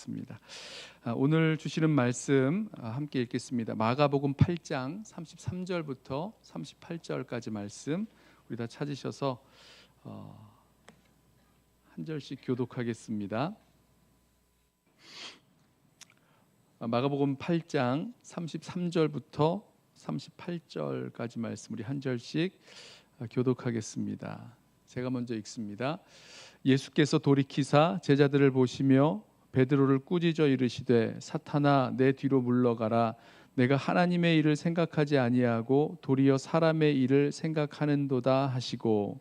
나누겠습니다. 오늘 주시는 말씀 함께 읽겠습니다. 마가복음 8장 33절부터 38절까지 말씀 우리 다 찾으셔서 한 절씩 교독하겠습니다. 마가복음 8장 33절부터 38절까지 말씀 우리 한 절씩 교독하겠습니다. 제가 먼저 읽습니다. 예수께서 돌이키사 제자들을 보시며 베드로를 꾸짖어 이르시되 사탄아 내 뒤로 물러가라. 내가 하나님의 일을 생각하지 아니하고 도리어 사람의 일을 생각하는도다 하시고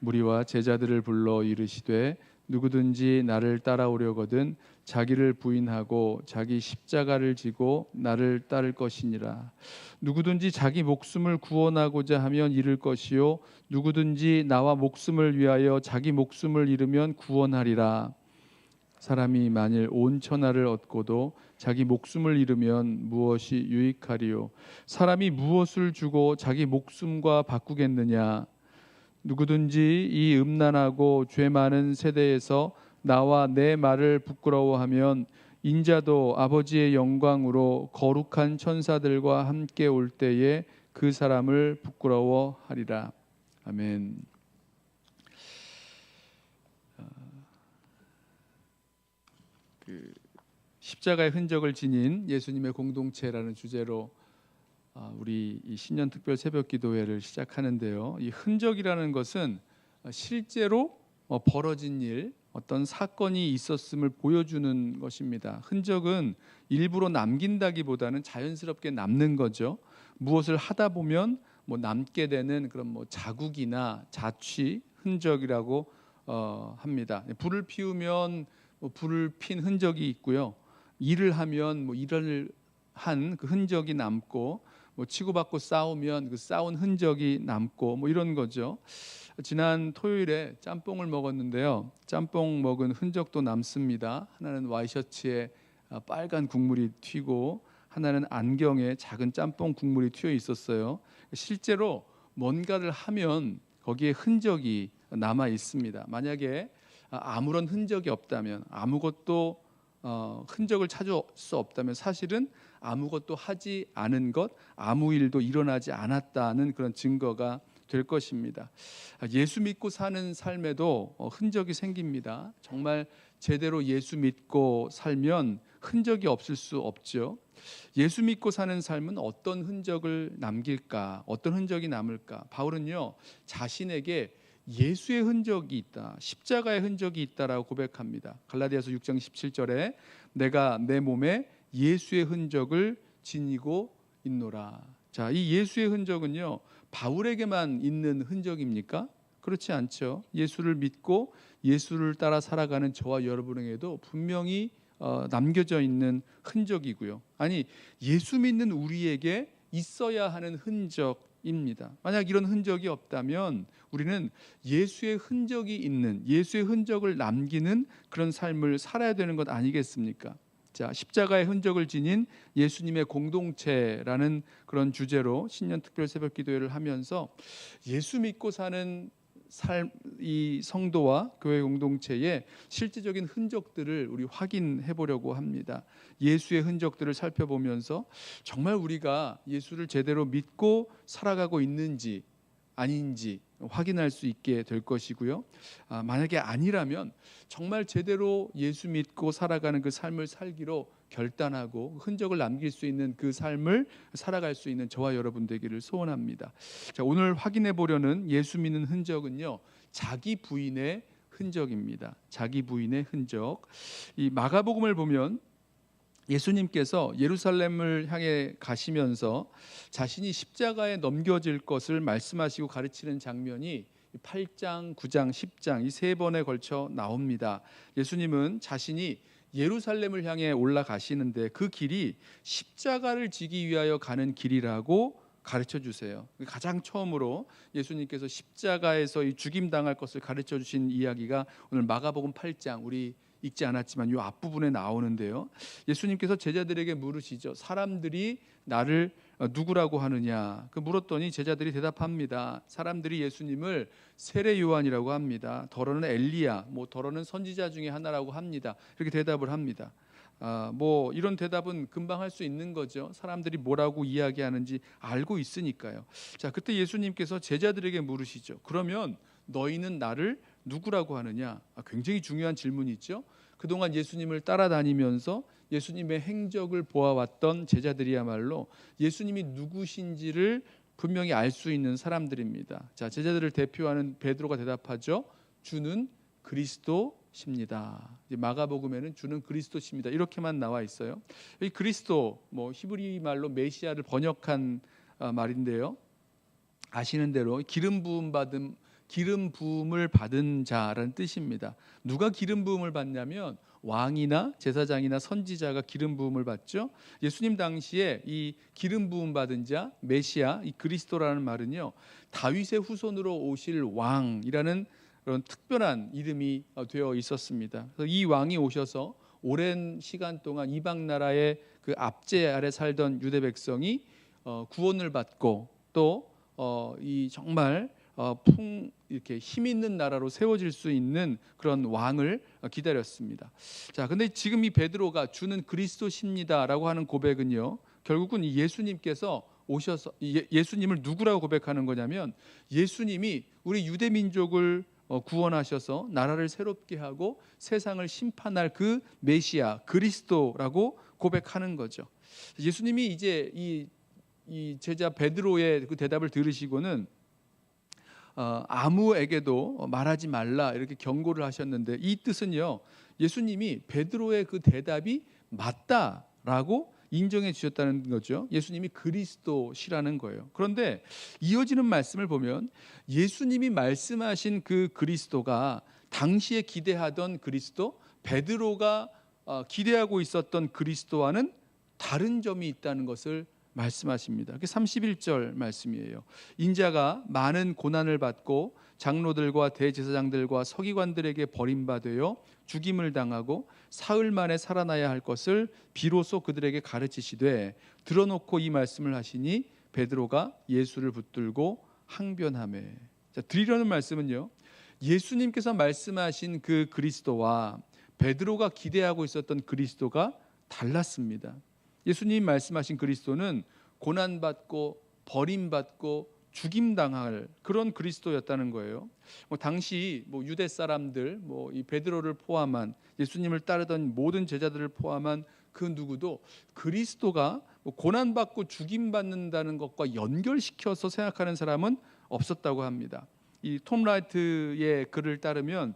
무리와 제자들을 불러 이르시되 누구든지 나를 따라오려거든 자기를 부인하고 자기 십자가를 지고 나를 따를 것이니라. 누구든지 자기 목숨을 구원하고자 하면 잃을 것이요 누구든지 나와 목숨을 위하여 자기 목숨을 잃으면 구원하리라. 사람이 만일 온 천하를 얻고도 자기 목숨을 잃으면 무엇이 유익하리요? 사람이 무엇을 주고 자기 목숨과 바꾸겠느냐? 누구든지 이 음란하고 죄 많은 세대에서 나와 내 말을 부끄러워하면 인자도 아버지의 영광으로 거룩한 천사들과 함께 올 때에 그 사람을 부끄러워하리라. 아멘. 십자가의 흔적을 지닌 예수님의 공동체라는 주제로 우리 이 신년 특별 새벽 기도회를 시작하는데요. 이 흔적이라는 것은 실제로 벌어진 일, 어떤 사건이 있었음을 보여주는 것입니다. 흔적은 일부러 남긴다기보다는 자연스럽게 남는 거죠. 무엇을 하다 보면 남게 되는 그런 자국이나 자취, 흔적이라고 합니다. 불을 피우면 불을 핀 흔적이 있고요. 일을 하면 일을 한 그 흔적이 남고 치고받고 싸우면 그 싸운 흔적이 남고 이런 거죠. 지난 토요일에 짬뽕을 먹었는데요. 짬뽕 먹은 흔적도 남습니다. 하나는 와이셔츠에 빨간 국물이 튀고 하나는 안경에 작은 짬뽕 국물이 튀어 있었어요. 실제로 뭔가를 하면 거기에 흔적이 남아 있습니다. 만약에 아무런 흔적이 없다면, 아무것도 흔적을 찾을 수 없다면 사실은 아무것도 하지 않은 것, 아무 일도 일어나지 않았다는 그런 증거가 될 것입니다. 예수 믿고 사는 삶에도 흔적이 생깁니다. 정말 제대로 예수 믿고 살면 흔적이 없을 수 없죠. 예수 믿고 사는 삶은 어떤 흔적을 남길까? 어떤 흔적이 남을까? 바울은요, 자신에게 예수의 흔적이 있다, 십자가의 흔적이 있다라고 고백합니다. 갈라디아서 6장 17절에 내가 내 몸에 예수의 흔적을 지니고 있노라. 자, 이 예수의 흔적은요, 바울에게만 있는 흔적입니까? 그렇지 않죠. 예수를 믿고 예수를 따라 살아가는 저와 여러분에게도 분명히 남겨져 있는 흔적이고요. 아니, 예수 믿는 우리에게 있어야 하는 흔적입니다. 만약 이런 흔적이 없다면 우리는 예수의 흔적이 있는, 예수의 흔적을 남기는 그런 삶을 살아야 되는 것 아니겠습니까? 자, 십자가의 흔적을 지닌 예수님의 공동체라는 그런 주제로 신년 특별 새벽 기도회를 하면서 예수 믿고 사는 삶, 이 성도와 교회 공동체의 실제적인 흔적들을 우리 확인해 보려고 합니다. 예수의 흔적들을 살펴보면서 정말 우리가 예수를 제대로 믿고 살아가고 있는지 아닌지 확인할 수 있게 될 것이고요. 만약에 아니라면 정말 제대로 예수 믿고 살아가는 그 삶을 살기로 결단하고 흔적을 남길 수 있는 그 삶을 살아갈 수 있는 저와 여러분 되기를 소원합니다. 자, 오늘 확인해 보려는 예수 믿는 흔적은요, 자기 부인의 흔적입니다. 자기 부인의 흔적. 이 마가복음을 보면 예수님께서 예루살렘을 향해 가시면서 자신이 십자가에 넘겨질 것을 말씀하시고 가르치는 장면이 8장, 9장, 10장 이 세 번에 걸쳐 나옵니다. 예수님은 자신이 예루살렘을 향해 올라가시는데 그 길이 십자가를 지기 위하여 가는 길이라고 가르쳐 주세요. 가장 처음으로 예수님께서 십자가에서 이 죽임 당할 것을 가르쳐 주신 이야기가 오늘 마가복음 8장 우리 읽지 않았지만 이 앞부분에 나오는데요. 예수님께서 제자들에게 물으시죠. 사람들이 나를 누구라고 하느냐? 그 물었더니 제자들이 대답합니다. 사람들이 예수님을 세례 요한이라고 합니다. 더러는 엘리야, 더러는 선지자 중에 하나라고 합니다. 이렇게 대답을 합니다. 이런 대답은 금방 할 수 있는 거죠. 사람들이 뭐라고 이야기하는지 알고 있으니까요. 자, 그때 예수님께서 제자들에게 물으시죠. 그러면 너희는 나를 누구라고 하느냐? 굉장히 중요한 질문이죠. 그동안 예수님을 따라다니면서 예수님의 행적을 보아왔던 제자들이야말로 예수님이 누구신지를 분명히 알 수 있는 사람들입니다. 자, 제자들을 대표하는 베드로가 대답하죠. 주는 그리스도십니다. 마가복음에는 주는 그리스도십니다. 이렇게만 나와 있어요. 이 그리스도, 히브리 말로 메시아를 번역한 말인데요. 아시는 대로 기름 부음을 받은 자라는 뜻입니다. 누가 기름 부음을 받냐면 왕이나 제사장이나 선지자가 기름 부음을 받죠. 예수님 당시에 이 기름 부음 받은 자, 메시아, 이 그리스도라는 말은요, 다윗의 후손으로 오실 왕이라는 그런 특별한 이름이 되어 있었습니다. 그래서 이 왕이 오셔서 오랜 시간 동안 이방 나라의 그 압제 아래 살던 유대 백성이 구원을 받고 또 이 정말 이렇게 힘 있는 나라로 세워질 수 있는 그런 왕을 기다렸습니다. 자, 근데 지금 이 베드로가 주는 그리스도십니다라고 하는 고백은요, 결국은 예수님께서 오셔서 예수님을 누구라고 고백하는 거냐면 예수님이 우리 유대 민족을 구원하셔서 나라를 새롭게 하고 세상을 심판할 그 메시아 그리스도라고 고백하는 거죠. 예수님이 이제 이 제자 베드로의 그 대답을 들으시고는 아무에게도 말하지 말라 이렇게 경고를 하셨는데, 이 뜻은요, 예수님이 베드로의 그 대답이 맞다라고 인정해 주셨다는 거죠. 예수님이 그리스도시라는 거예요. 그런데 이어지는 말씀을 보면 예수님이 말씀하신 그 그리스도가 당시에 기대하던 그리스도, 베드로가 기대하고 있었던 그리스도와는 다른 점이 있다는 것을 말씀하십니다. 그게 31절 말씀이에요. 인자가 많은 고난을 받고 장로들과 대제사장들과 서기관들에게 버림받아 죽임을 당하고 사흘 만에 살아나야 할 것을 비로소 그들에게 가르치시되 들어놓고 이 말씀을 하시니 베드로가 예수를 붙들고 항변하매. 자, 드리려는 말씀은요, 예수님께서 말씀하신 그 그리스도와 베드로가 기대하고 있었던 그리스도가 달랐습니다. 예수님 말씀하신 그리스도는 고난받고 버림받고 죽임당할 그런 그리스도였다는 거예요. 당시 유대 사람들, 이 베드로를 포함한 예수님을 따르던 모든 제자들을 포함한 그 누구도 그리스도가 고난받고 죽임받는다는 것과 연결시켜서 생각하는 사람은 없었다고 합니다. 이 톰 라이트의 글을 따르면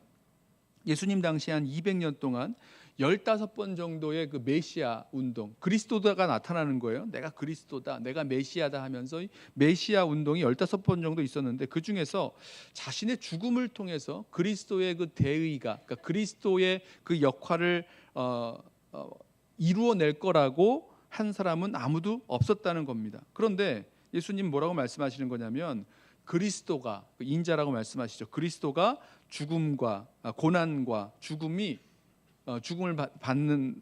예수님 당시 한 200년 동안 15번 정도의 그 메시아 운동, 그리스도가 나타나는 거예요. 내가 그리스도다, 내가 메시아다 하면서 메시아 운동이 15번 정도 있었는데, 그 중에서 자신의 죽음을 통해서 그리스도의 그 대의가, 그러니까 그리스도의 그 역할을 이루어낼 거라고 한 사람은 아무도 없었다는 겁니다. 그런데 예수님 뭐라고 말씀하시는 거냐면 그리스도가, 인자라고 말씀하시죠. 그리스도가 죽음과 고난과 죽음을 받는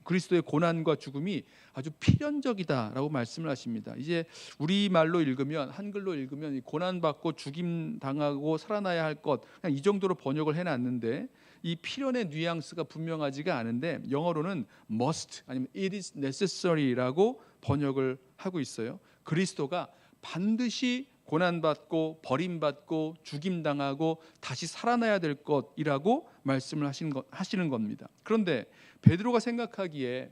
그리스도의 고난과 죽음이 아주 필연적이다라고 말씀을 하십니다. 이제 우리말로 읽으면, 한글로 읽으면 이 고난받고 죽임 당하고 살아나야 할 것, 그냥 이 정도로 번역을 해놨는데 이 필연의 뉘앙스가 분명하지가 않은데 영어로는 must 아니면 it is necessary라고 번역을 하고 있어요. 그리스도가 반드시 고난받고 버림받고 죽임당하고 다시 살아나야 될 것이라고 말씀을 하시는 겁니다. 그런데 베드로가 생각하기에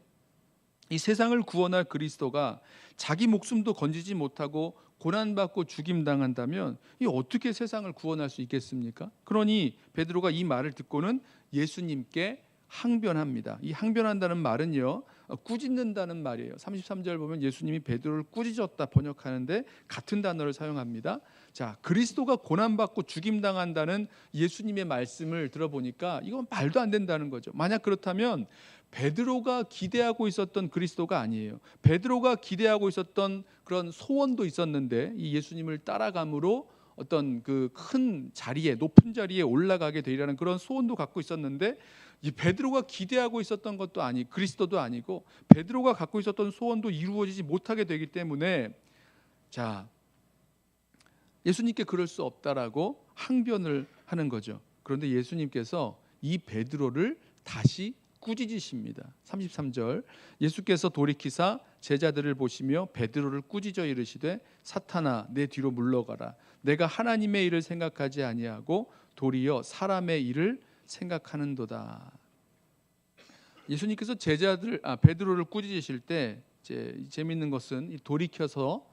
이 세상을 구원할 그리스도가 자기 목숨도 건지지 못하고 고난받고 죽임당한다면 이 어떻게 세상을 구원할 수 있겠습니까? 그러니 베드로가 이 말을 듣고는 예수님께 항변합니다. 이 항변한다는 말은요, 꾸짖는다는 말이에요. 33절 보면 예수님이 베드로를 꾸짖었다 번역하는데 같은 단어를 사용합니다. 자, 그리스도가 고난받고 죽임당한다는 예수님의 말씀을 들어보니까 이건 말도 안 된다는 거죠. 만약 그렇다면 베드로가 기대하고 있었던 그리스도가 아니에요. 베드로가 기대하고 있었던 그런 소원도 있었는데 이 예수님을 따라감으로 어떤 그 큰 자리에, 높은 자리에 올라가게 되리라는 그런 소원도 갖고 있었는데, 이 베드로가 기대하고 있었던 것도 그리스도도 아니고 베드로가 갖고 있었던 소원도 이루어지지 못하게 되기 때문에, 자, 예수님께 그럴 수 없다라고 항변을 하는 거죠. 그런데 예수님께서 이 베드로를 다시 꾸짖으십니다. 33절, 예수께서 돌이키사 제자들을 보시며 베드로를 꾸짖어 이르시되 사탄아 내 뒤로 물러가라. 내가 하나님의 일을 생각하지 아니하고 도리어 사람의 일을 생각하는도다. 예수님께서 베드로를 꾸짖으실 때 재미있는 것은 돌이켜서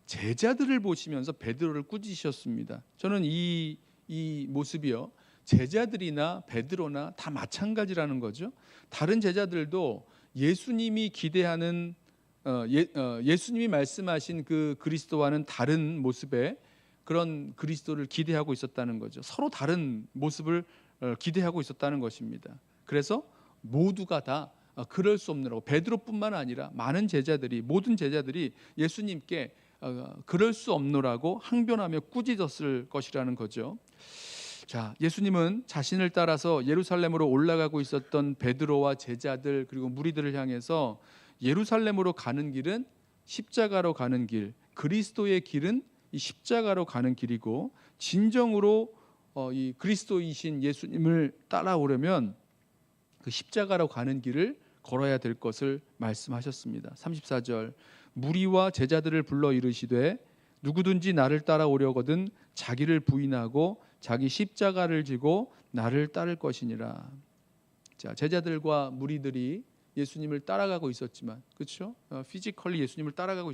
제자들을 보시면서 베드로를 꾸짖으셨습니다. 저는 이 모습이요, 제자들이나 베드로나 다 마찬가지라는 거죠. 다른 제자들도 예수님이 기대하는 예수님이 말씀하신 그 그리스도와는 다른 모습의 그런 그리스도를 기대하고 있었다는 거죠. 서로 다른 모습을 기대하고 있었다는 것입니다. 그래서 모두가 다 그럴 수 없느라고, 베드로뿐만 아니라 모든 제자들이 예수님께 그럴 수 없노라고 항변하며 꾸짖었을 것이라는 거죠. 자, 예수님은 자신을 따라서 예루살렘으로 올라가고 있었던 베드로와 제자들 그리고 무리들을 향해서 예루살렘으로 가는 길은 십자가로 가는 길, 그리스도의 길은 이 십자가로 가는 길이고, 진정으로 이 그리스도이신 예수님을 따라오려면 그 십자가로 가는 길을 걸어야 될 것을 말씀하셨습니다. 34절, 무리와 제자들을 불러 이르시되 누구든지 나를 따라오려거든 자기를 부인하고 자기 십자가를 지고 나를 따를 것이니라. 자, 제자들과 무리들이 예수님을 따라가고 있었지만, 그렇죠? 피지컬리 예수님을 따라가고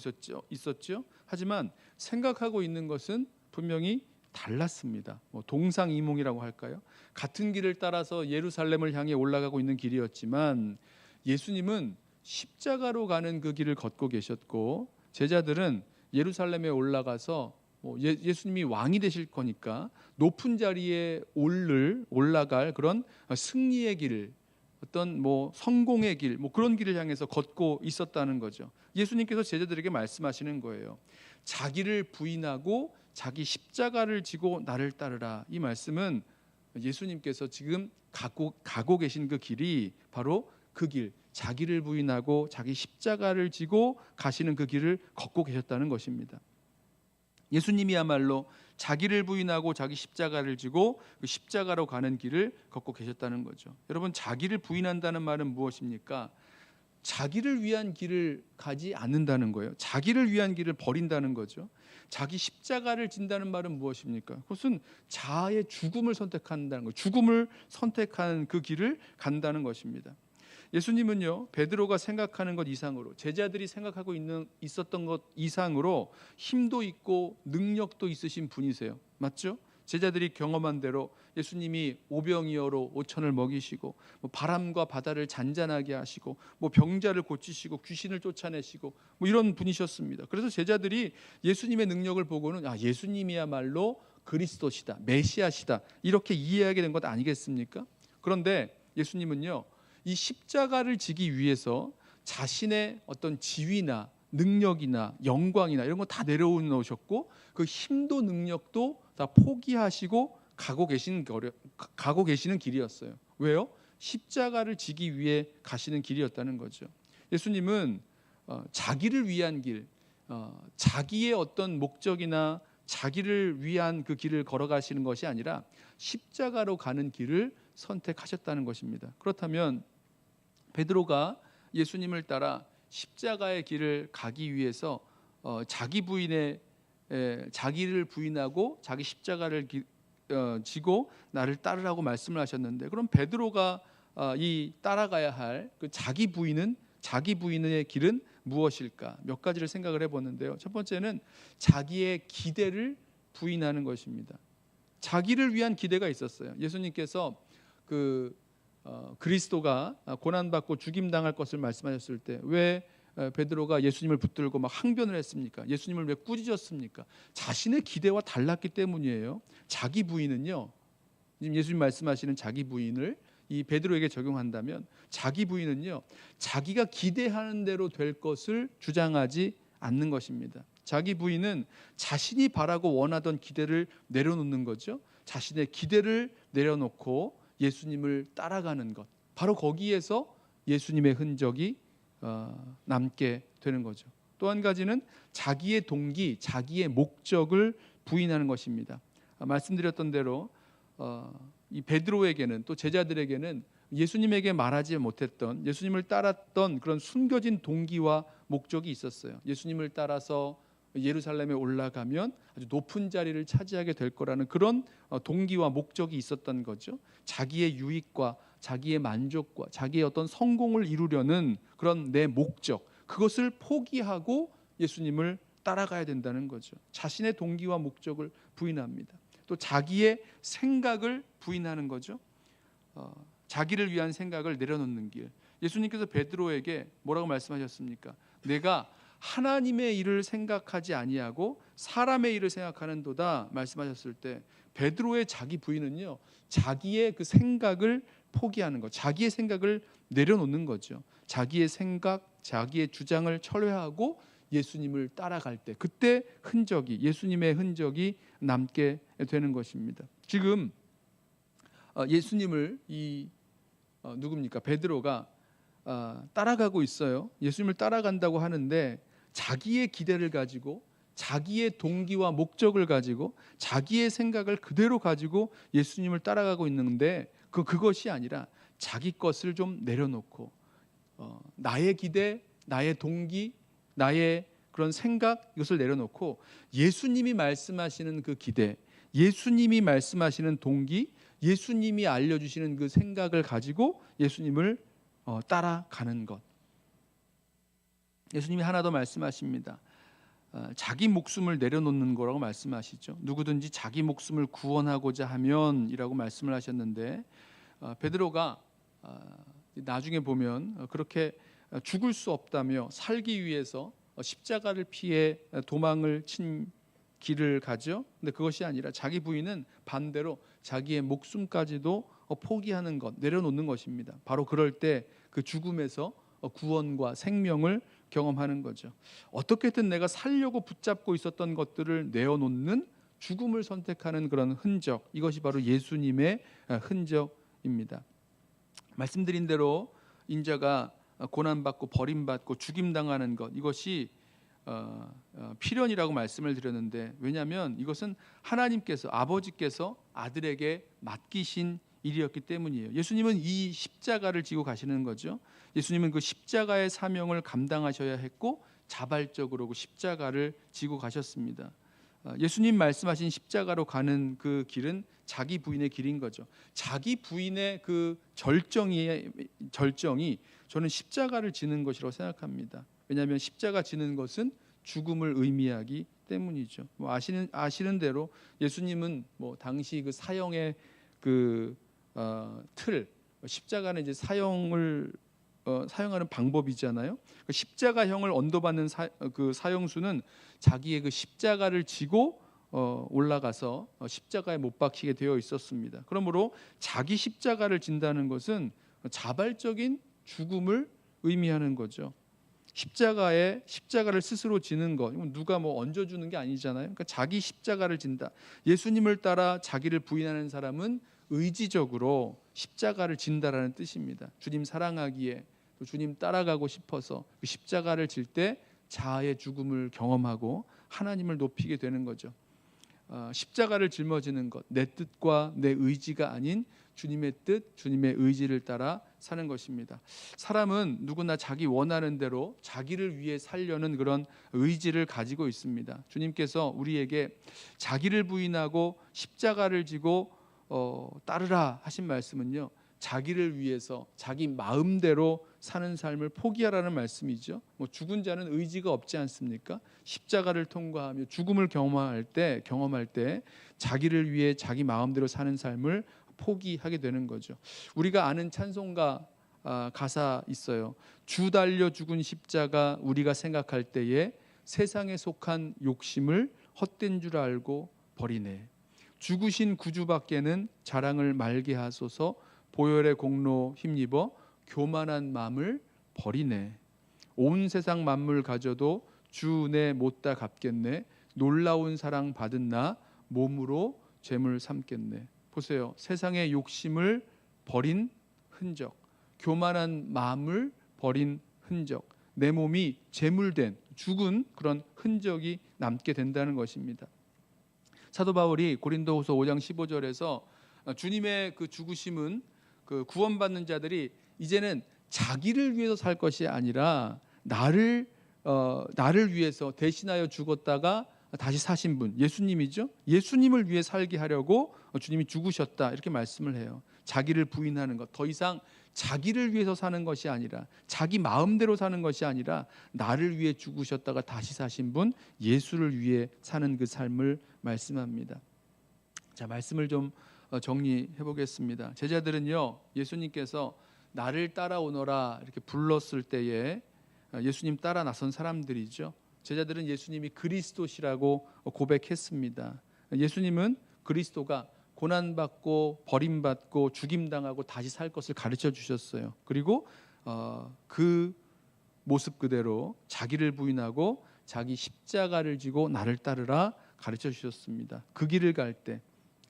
있었죠. 하지만 생각하고 있는 것은 분명히 달랐습니다. 동상이몽이라고 할까요? 같은 길을 따라서 예루살렘을 향해 올라가고 있는 길이었지만 예수님은 십자가로 가는 그 길을 걷고 계셨고, 제자들은 예루살렘에 올라가서 예수님이 왕이 되실 거니까 높은 자리에 올라갈 그런 승리의 길, 어떤 성공의 길, 그런 길을 향해서 걷고 있었다는 거죠. 예수님께서 제자들에게 말씀하시는 거예요. 자기를 부인하고 자기 십자가를 지고 나를 따르라. 이 말씀은 예수님께서 지금 가고 계신 그 길이 바로 그 길, 자기를 부인하고 자기 십자가를 지고 가시는 그 길을 걷고 계셨다는 것입니다. 예수님이야말로 자기를 부인하고 자기 십자가를 지고 그 십자가로 가는 길을 걷고 계셨다는 거죠. 여러분, 자기를 부인한다는 말은 무엇입니까? 자기를 위한 길을 가지 않는다는 거예요. 자기를 위한 길을 버린다는 거죠. 자기 십자가를 진다는 말은 무엇입니까? 그것은 자아의 죽음을 선택한다는 거예요. 죽음을 선택한 그 길을 간다는 것입니다. 예수님은요, 베드로가 생각하는 것 이상으로, 제자들이 생각하고 있었던 것 이상으로 힘도 있고 능력도 있으신 분이세요. 맞죠? 제자들이 경험한 대로 예수님이 오병이어로 5천을 먹이시고, 바람과 바다를 잔잔하게 하시고, 병자를 고치시고, 귀신을 쫓아내시고, 이런 분이셨습니다. 그래서 제자들이 예수님의 능력을 보고는 예수님이야말로 그리스도시다, 메시아시다, 이렇게 이해하게 된 것 아니겠습니까? 그런데 예수님은요, 이 십자가를 지기 위해서 자신의 어떤 지위나 능력이나 영광이나 이런 거 다 내려놓으셨고, 그 힘도 능력도 다 포기하시고 가고 계시는 길이었어요. 왜요? 십자가를 지기 위해 가시는 길이었다는 거죠. 예수님은 자기를 위한 길, 자기의 어떤 목적이나 자기를 위한 그 길을 걸어가시는 것이 아니라 십자가로 가는 길을 선택하셨다는 것입니다. 그렇다면 베드로가 예수님을 따라 십자가의 길을 가기 위해서 자기를 부인하고 자기 십자가를 지고 나를 따르라고 말씀을 하셨는데, 그럼 베드로가 이 따라가야 할 그 자기 부인의 길은 무엇일까? 몇 가지를 생각을 해봤는데요. 첫 번째는 자기의 기대를 부인하는 것입니다. 자기를 위한 기대가 있었어요. 예수님께서 그리스도가 고난받고 죽임당할 것을 말씀하셨을 때 왜 베드로가 예수님을 붙들고 막 항변을 했습니까? 예수님을 왜 꾸짖었습니까? 자신의 기대와 달랐기 때문이에요. 자기 부인은요, 지금 예수님 말씀하시는 자기 부인을 이 베드로에게 적용한다면, 자기 부인은요, 자기가 기대하는 대로 될 것을 주장하지 않는 것입니다. 자기 부인은 자신이 바라고 원하던 기대를 내려놓는 거죠. 자신의 기대를 내려놓고 예수님을 따라가는 것, 바로 거기에서 예수님의 흔적이 남게 되는 거죠. 또 한 가지는 자기의 동기, 자기의 목적을 부인하는 것입니다. 말씀드렸던 대로 이 베드로에게는, 또 제자들에게는 예수님에게 말하지 못했던, 예수님을 따랐던 그런 숨겨진 동기와 목적이 있었어요. 예수님을 따라서 예루살렘에 올라가면 아주 높은 자리를 차지하게 될 거라는 그런 동기와 목적이 있었던 거죠. 자기의 유익과 자기의 만족과 자기의 어떤 성공을 이루려는 그런 내 목적, 그것을 포기하고 예수님을 따라가야 된다는 거죠. 자신의 동기와 목적을 부인합니다. 또 자기의 생각을 부인하는 거죠. 자기를 위한 생각을 내려놓는 길. 예수님께서 베드로에게 뭐라고 말씀하셨습니까? 내가 하나님의 일을 생각하지 아니하고 사람의 일을 생각하는도다 말씀하셨을 때, 베드로의 자기 부인은요, 자기의 그 생각을 포기하는 것, 자기의 생각을 내려놓는 거죠. 자기의 생각, 자기의 주장을 철회하고 예수님을 따라갈 때, 그때 흔적이, 예수님의 흔적이 남게 되는 것입니다. 지금 예수님을 누굽니까? 베드로가 따라가고 있어요. 예수님을 따라간다고 하는데 자기의 기대를 가지고, 자기의 동기와 목적을 가지고, 자기의 생각을 그대로 가지고 예수님을 따라가고 있는데, 그것이 아니라 자기 것을 좀 내려놓고 나의 기대, 나의 동기, 나의 그런 생각, 이것을 내려놓고 예수님이 말씀하시는 그 기대, 예수님이 말씀하시는 동기, 예수님이 알려주시는 그 생각을 가지고 예수님을 따라가는 것. 예수님이 하나 더 말씀하십니다. 자기 목숨을 내려놓는 거라고 말씀하시죠. 누구든지 자기 목숨을 구원하고자 하면 이라고 말씀을 하셨는데, 베드로가 나중에 보면 그렇게 죽을 수 없다며 살기 위해서 십자가를 피해 도망을 친 길을 가죠. 근데 그것이 아니라 자기 부인은 반대로 자기의 목숨까지도 포기하는 것, 내려놓는 것입니다. 바로 그럴 때 그 죽음에서 구원과 생명을 경험하는 거죠. 어떻게든 내가 살려고 붙잡고 있었던 것들을 내어놓는, 죽음을 선택하는 그런 흔적, 이것이 바로 예수님의 흔적입니다. 말씀드린 대로 인자가 고난받고 버림받고 죽임당하는 것, 이것이 필연이라고 말씀을 드렸는데, 왜냐하면 이것은 하나님께서, 아버지께서 아들에게 맡기신 일이었기 때문이에요. 예수님은 이 십자가를 지고 가시는 거죠. 예수님은 그 십자가의 사명을 감당하셔야 했고 자발적으로 그 십자가를 지고 가셨습니다. 예수님 말씀하신 십자가로 가는 그 길은 자기 부인의 길인 거죠. 자기 부인의 그 절정이 저는 십자가를 지는 것이라고 생각합니다. 왜냐하면 십자가 지는 것은 죽음을 의미하기 때문이죠. 아시는 대로 예수님은 당시 그 사형의 틀, 십자가는 이제 사형하는 방법이잖아요. 십자가형을 언도받는 사형수는 자기의 그 십자가를 지고 올라가서 십자가에 못 박히게 되어 있었습니다. 그러므로 자기 십자가를 진다는 것은 자발적인 죽음을 의미하는 거죠. 십자가를 스스로 지는 것, 누가 얹어주는 게 아니잖아요. 그러니까 자기 십자가를 진다. 예수님을 따라 자기를 부인하는 사람은 의지적으로 십자가를 진다라는 뜻입니다. 주님 사랑하기에, 또 주님 따라가고 싶어서 그 십자가를 질 때 자아의 죽음을 경험하고 하나님을 높이게 되는 거죠. 십자가를 짊어지는 것, 내 뜻과 내 의지가 아닌 주님의 뜻, 주님의 의지를 따라 사는 것입니다. 사람은 누구나 자기 원하는 대로 자기를 위해 살려는 그런 의지를 가지고 있습니다. 주님께서 우리에게 자기를 부인하고 십자가를 지고 따르라 하신 말씀은요, 자기를 위해서 자기 마음대로 사는 삶을 포기하라는 말씀이죠. 죽은 자는 의지가 없지 않습니까? 십자가를 통과하며 죽음을 경험할 때 자기를 위해 자기 마음대로 사는 삶을 포기하게 되는 거죠. 우리가 아는 찬송가 가사 있어요. 주 달려 죽은 십자가 우리가 생각할 때에 세상에 속한 욕심을 헛된 줄 알고 버리네. 죽으신 구주밖에는 자랑을 말게 하소서. 보혈의 공로 힘입어 교만한 마음을 버리네. 온 세상 만물 가져도 주 내 못다 갚겠네. 놀라운 사랑 받은 나 몸으로 죄물 삼겠네. 보세요. 세상의 욕심을 버린 흔적, 교만한 마음을 버린 흔적, 내 몸이 제물된 죽은 그런 흔적이 남게 된다는 것입니다. 사도 바울이 고린도후서 5장 15절에서 주님의 그 죽으심은 그 구원받는 자들이 이제는 자기를 위해서 살 것이 아니라 나를 위해서 대신하여 죽었다가 다시 사신 분, 예수님이죠. 예수님을 위해 살게 하려고 주님이 죽으셨다, 이렇게 말씀을 해요. 자기를 부인하는 것, 더 이상 자기를 위해서 사는 것이 아니라, 자기 마음대로 사는 것이 아니라 나를 위해 죽으셨다가 다시 사신 분, 예수를 위해 사는 그 삶을 말씀합니다. 자, 말씀을 좀 정리해 보겠습니다. 제자들은요, 예수님께서 나를 따라오너라 이렇게 불렀을 때에 예수님 따라 나선 사람들이죠. 제자들은 예수님이 그리스도시라고 고백했습니다. 예수님은 그리스도가 고난받고 버림받고 죽임당하고 다시 살 것을 가르쳐 주셨어요. 그리고 그 모습 그대로 자기를 부인하고 자기 십자가를 지고 나를 따르라 가르쳐 주셨습니다. 그 길을 갈 때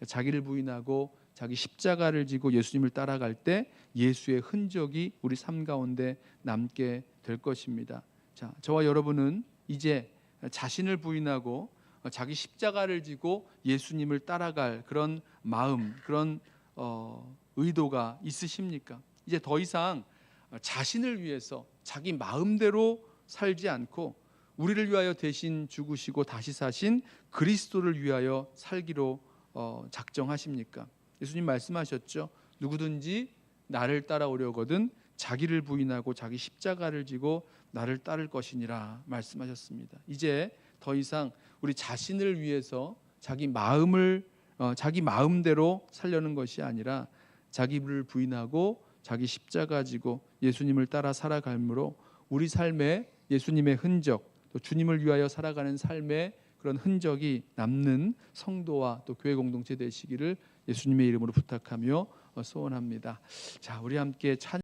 자기를 부인하고 자기 십자가를 지고 예수님을 따라갈 때 예수의 흔적이 우리 삶 가운데 남게 될 것입니다. 자, 저와 여러분은 이제 자신을 부인하고 자기 십자가를 지고 예수님을 따라갈 그런 마음, 그런 의도가 있으십니까? 이제 더 이상 자신을 위해서 자기 마음대로 살지 않고 우리를 위하여 대신 죽으시고 다시 사신 그리스도를 위하여 살기로 작정하십니까? 예수님 말씀하셨죠. 누구든지 나를 따라오려거든 자기를 부인하고 자기 십자가를 지고 나를 따를 것이니라 말씀하셨습니다. 이제 더 이상 우리 자신을 위해서 자기 마음대로 살려는 것이 아니라 자기를 부인하고 자기 십자가 지고 예수님을 따라 살아갈므로 우리 삶에 예수님의 흔적, 또 주님을 위하여 살아가는 삶의 그런 흔적이 남는 성도와 또 교회 공동체 되시기를 예수님의 이름으로 부탁하며 소원합니다. 자, 우리 함께 찬